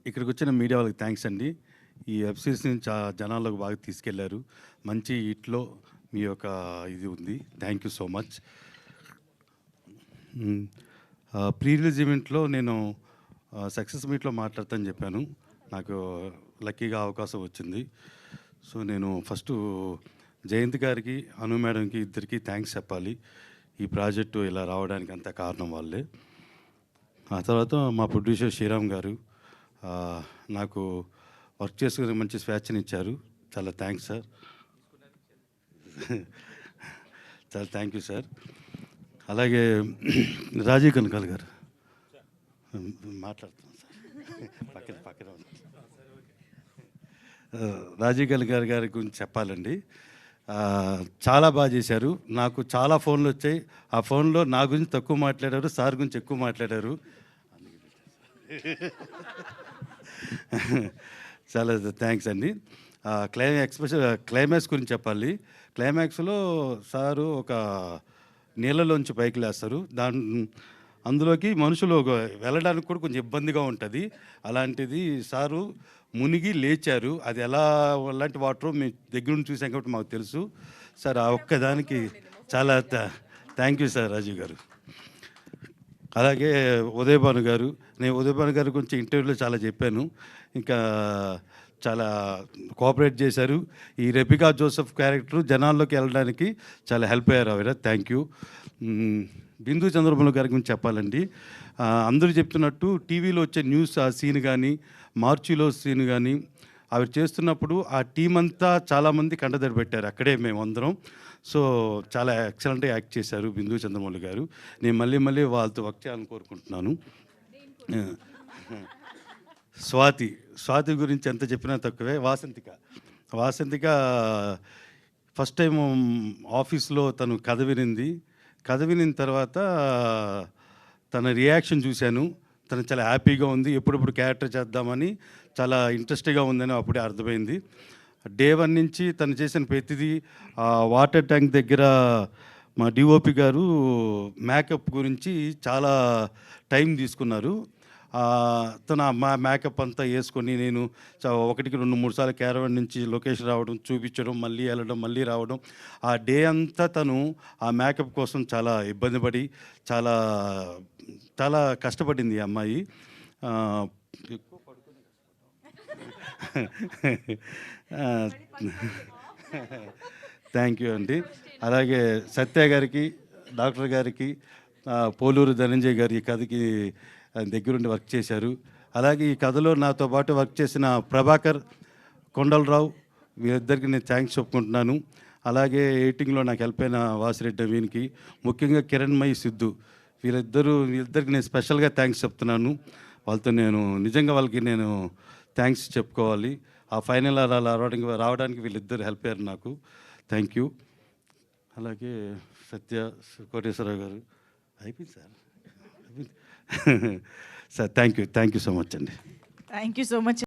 ఇక్కడికి వచ్చిన మీడియా వాళ్ళకి థ్యాంక్స్ అండి. ఈ వెబ్ సిరీస్‌ని జనాల్లోకి బాగా తీసుకెళ్లారు. మంచి హిట్‌లో మీ యొక్క ఇది ఉంది. Thank you so much. Pre release ఈవెంట్‌లో నేను సక్సెస్ మీట్‌లో మాట్లాడతానని చెప్పాను. నాకు లక్కీగా అవకాశం వచ్చింది. సో, నేను ఫస్టు జయంత్ గారికి, అను మేడంకి ఇద్దరికీ థ్యాంక్స్ చెప్పాలి. ఈ ప్రాజెక్టు ఇలా రావడానికి అంతా కారణం వాళ్ళే. ఆ తర్వాత మా ప్రొడ్యూసర్ శ్రీరామ్ గారు నాకు వర్క్ చేసుకునే మంచి స్వేచ్ఛనిచ్చారు. చాలా థ్యాంక్స్ సార్. చాలా థ్యాంక్ యూ సార్. అలాగే రాజీవ్ కనకాల గారు మాట్లాడుతున్నాను సార్. పక్కన రాజీవ్ కనకాల గారి గురించి చెప్పాలండి. చాలా బాగా చేశారు. నాకు చాలా ఫోన్లు వచ్చాయి. ఆ ఫోన్లో నా గురించి తక్కువ మాట్లాడారు, సార్ గురించి ఎక్కువ మాట్లాడారు. చాలా థ్యాంక్స్ అండి. క్లైమాక్స్ గురించి చెప్పాలి. క్లైమాక్స్లో సారు ఒక నీళ్ళలోంచి పైకి లేస్తారు. అందులోకి మనుషులు వెళ్ళడానికి కూడా కొంచెం ఇబ్బందిగా ఉంటుంది. అలాంటిది సారు మునిగి లేచారు. అది ఎలాంటి వాటరో మీ దగ్గర నుండి చూసాం కాబట్టి మాకు తెలుసు సార్. ఆ ఒక్కదానికి చాలా థ్యాంక్ యూ సార్ రాజీవ్ గారు. అలాగే ఉదయభాను గారు, నేను ఉదయభాను గారి గురించి ఇంటర్వ్యూలో చాలా చెప్పాను. ఇంకా చాలా కోఆపరేట్ చేశారు. ఈ రెబికా జోసెఫ్ క్యారెక్టర్ జనాల్లోకి వెళ్ళడానికి చాలా హెల్ప్ అయ్యారు ఆవిడ. Thank you. బిందు చంద్రబాబు గారి గురించి చెప్పాలండి. అందరూ చెప్తున్నట్టు టీవీలో వచ్చే న్యూస్ ఆ సీన్ కానీ, మార్చిలో సీన్ కానీ ఆవిడ చేస్తున్నప్పుడు ఆ టీం అంతా చాలామంది కంటతడి పెట్టారు. అక్కడే మేమందరం. సో, చాలా ఎక్సలెంట్గా యాక్ట్ చేశారు బిందు చంద్రమౌళి గారు. నేను మళ్ళీ వాళ్ళతో వర్క్ చేయాలని కోరుకుంటున్నాను. స్వాతి గురించి ఎంత చెప్పినా తక్కువే. వాసంతిక ఫస్ట్ టైం ఆఫీస్లో తను కథ వినిన తర్వాత తన రియాక్షన్ చూశాను. తను చాలా హ్యాపీగా ఉంది. ఎప్పుడెప్పుడు క్యారెక్టర్ చేద్దామని చాలా ఇంట్రెస్ట్గా ఉందని అప్పుడే అర్థమైంది. డే 1 నుంచి తను చేసిన ప్రతిదీ వాటర్ ట్యాంక్ దగ్గర మా డిఓపి గారు మేకప్ గురించి చాలా టైం తీసుకున్నారు. తను మా మేకప్ అంతా వేసుకొని నేను 1కి 2, 3 సార్లు క్యారవాన్ నుంచి లొకేషన్ రావడం, చూపించడం, మళ్ళీ వెళ్ళడం, మళ్ళీ రావడం. ఆ డే అంతా తను ఆ మేకప్ కోసం చాలా ఇబ్బంది పడి చాలా చాలా కష్టపడింది ఈ అమ్మాయి. థ్యాంక్ యూ అండి. అలాగే సత్య గారికి, డాక్టర్ గారికి, పోలూరు ధనంజయ్ గారి ఈ కథకి దగ్గరుండి వర్క్ చేశారు. అలాగే ఈ కథలో నాతో పాటు వర్క్ చేసిన ప్రభాకర్, కొండలరావు వీరిద్దరికి నేను థ్యాంక్స్ చెప్పుకుంటున్నాను. అలాగే ఎడిటింగ్లో నాకు హెల్ప్ అయిన వాసిరెడ్డి నవీన్కి, ముఖ్యంగా కిరణ్మయి, సిద్ధు వీళ్ళిద్దరికి నేను స్పెషల్గా థ్యాంక్స్ చెప్తున్నాను. వాళ్ళతో వాళ్ళకి నేను థ్యాంక్స్ చెప్పుకోవాలి. ఆ ఫైనల్ రావడానికి వీళ్ళిద్దరు హెల్ప్ అయ్యారు నాకు. Thank you. అలాగే సత్య కోటేశ్వరరావు గారు అయిపోయింది sir. Sir thank you so much అండి. Thank you so much.